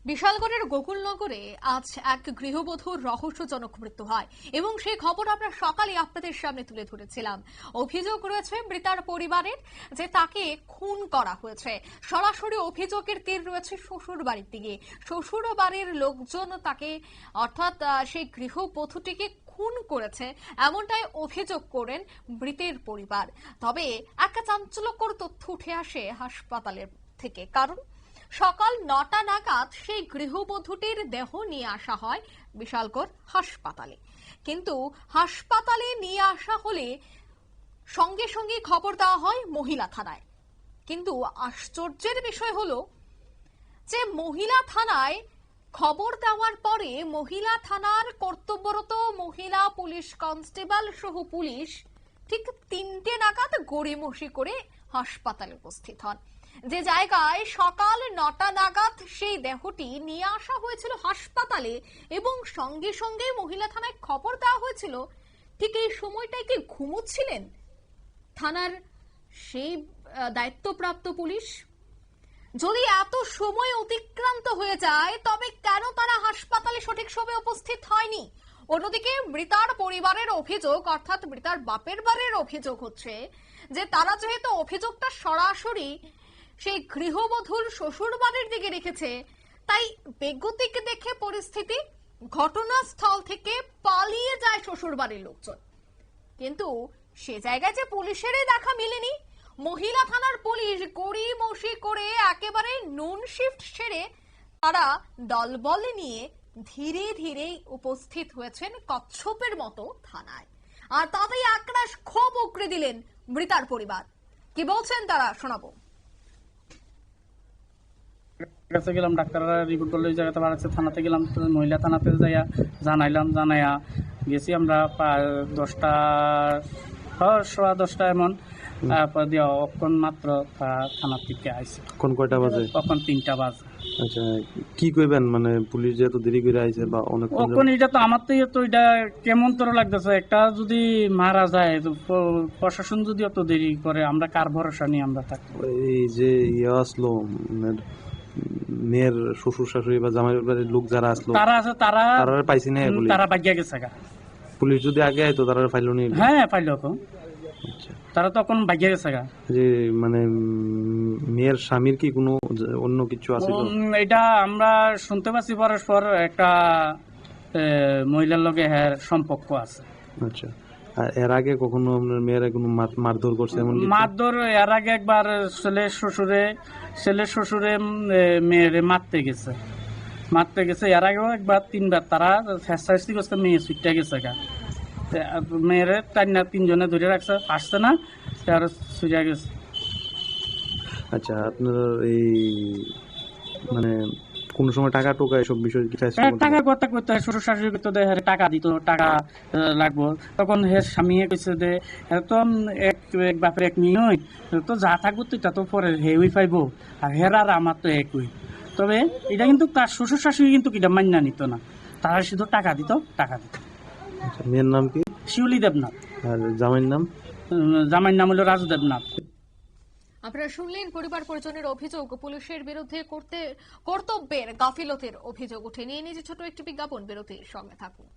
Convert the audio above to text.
বিশালগড়ের গোকুলনগরে আজ এক গৃহবধূর রহস্যজনক মৃত্যু হয় এবং সেই খবর আমরা সকালে আপনাদের সামনে তুলে ধরেছিলাম। অভিযোগ রয়েছে মৃতার পরিবারের যে তাকে খুন করা হয়েছে। সরাসরি অভিযোগের তীর রয়েছে শ্বশুর বাড়ির দিকে। শ্বশুর বাড়ির লোকজন তাকে অর্থাৎ সেই গৃহবধূটিকে খুন করেছে এমনটাই অভিযোগ করেন মৃতের পরিবার। তবে একটা চাঞ্চল্যকর তথ্য উঠে আসে হাসপাতালের থেকে, কারণ সকাল ৯টা নাগাদ সেই গৃহবধূটির দেহ নিয়ে আসা হয় বিশালগড় হাসপাতালে। কিন্তু হাসপাতালে নিয়ে আসা হলে সঙ্গে সঙ্গে খবর দেওয়া হয় মহিলা থানায়। কিন্তু আশ্চর্যের বিষয় হলো যে মহিলা থানায় খবর দেওয়ার পরে মহিলা থানার কর্তব্যরত মহিলা পুলিশ কনস্টেবল সহ পুলিশ ঠিক ৩টে নাগাদ গড়িমসি করে হাসপাতালে উপস্থিত হন। যে জায়গায় সকাল ৯টা নাগাদ সেই দেহটি নিয়ে আসা হয়েছিল হাসপাতালে এবং সঙ্গে সঙ্গে মহিলা থানায় খবর দেওয়া হয়েছিল, ঠিক এই সময়টাই কি ঘুমোচ্ছিলেন থানার সেই দায়িত্বপ্রাপ্ত পুলিশ? যদি এত সময় অতিক্রান্ত হয়ে যায় তবে কেন তারা হাসপাতালে সঠিক সময়ে উপস্থিত হয়নি? অন্যদিকে মৃতার পরিবারের অভিযোগ, অর্থাৎ মৃতার বাপের বাড়ির অভিযোগ হচ্ছে যে তারা যেহেতু অভিযোগটা সরাসরি সেই গৃহবধূর শ্বশুর বাড়ির দিকে রেখেছে, তাই বেগতিক দেখে পরিস্থিতি ঘটনাস্থল থেকে পালিয়ে যায় শ্বশুর বাড়ির লোকজন। কিন্তু সে জায়গায় যে পুলিশেরই দেখা মেলেনি। মহিলা থানার পুলিশ গড়িমসি করে একেবারে নুন শিফট সেরে তারা দলবল নিয়ে ধীরে ধীরে উপস্থিত হয়েছেন কচ্ছপের মতো থানায়। আর তাতেই একরাশ ক্ষোভ উগরে দিলেন মৃতার পরিবার। কি বলছেন তারা শোনাবো। কাছে গেলাম, ডাক্তাররা রিপোর্ট করলে জায়গাতে বাড়াচ্ছে, থানাতে গেলাম, মহিলা থানাতে যাইয়া জানাইয়া গেছি আমরা 10টা 10:15 এমন। তারপর দিয়ে অক্ষণ মাত্র থানার থেকে আইসি। কোন কয়টা বাজে? তখন 3টা বাজে। আচ্ছা, কি কইবেন মানে পুলিশ যে এত দেরি করে আইছে বা অনেক এখন এটা তো আমার তো এটা কেমন তোর লাগতেছে, একটা যদি মারা যায় প্রশাসন যদি অত দেরি করে আমরা কার ভরসা নিয়ে আমরা থাকবো? এই যে আসলো মেয়ের শ্বশুর শাশুড়ি বা জামাই বাড়ির লোক যারা আসলো তারা আছে, তারা পাইছি না, তারা ভাগ্যা গেছে। পুলিশ যদি আগে আইতো তারা ফাইলো নি? হ্যাঁ পাইলো এখন। আচ্ছা, তারা তখন ভাগ্যা গেছে। যে মানে মেয়ের স্বামীর কি কোনো অন্য কিছু আছে? এটা আমরা শুনতে পাচ্ছি পরস্পর একটা মহিলার লগে হ্যাঁ সম্পর্ক আছে। আচ্ছা, আর এর আগে কখনো আপনার মেয়েরা কোনো মারধর করছে? এমন মারধর এর আগে একবার ছেলের শ্বশুরে মেয়েরে মারতে গেছে। এর আগেও একবার 3বার তারা ফেসাইসি করছে, মেয়ে ছুটতে গেছে। মেয়েরে 3জনে ধরে রাখছে, আসছে না, আর ছুটে গেছে। আচ্ছা, আপনার এই মানে কোন সময় টাকা টোকা এসব বিষয় কি টাকা কথা করতে হয়? শ্বশুর শাশুড়ি করতে দেয়, টাকা দিত, টাকা লাগবো। তখন হে স্বামী কইছে যে তো এক বাপের এক মেয়ে তো যা থাকবো তুই তা তো পরে হেউই পাইবো, আর হের আর আমার তো একই। তবে এটা কিন্তু তার শ্বশুর শাশুড়ি কিন্তু এটা মান্যা নিত না, তারা শুধু টাকা দিত। আচ্ছা, মেয়ের নাম কি? শিউলি দেবনাথ। আর জামাইয়ের নাম? জামাইয়ের নাম হলো রাজু দেবনাথ। আপনারা শুনলেন পরিবার পরিজনের অভিযোগ, পুলিশের বিরুদ্ধে কর্তব্যের গাফিলতির অভিযোগ উঠে নিয়ে নিজে ছোট একটি বিজ্ঞাপন বিরতির সঙ্গে থাকুন।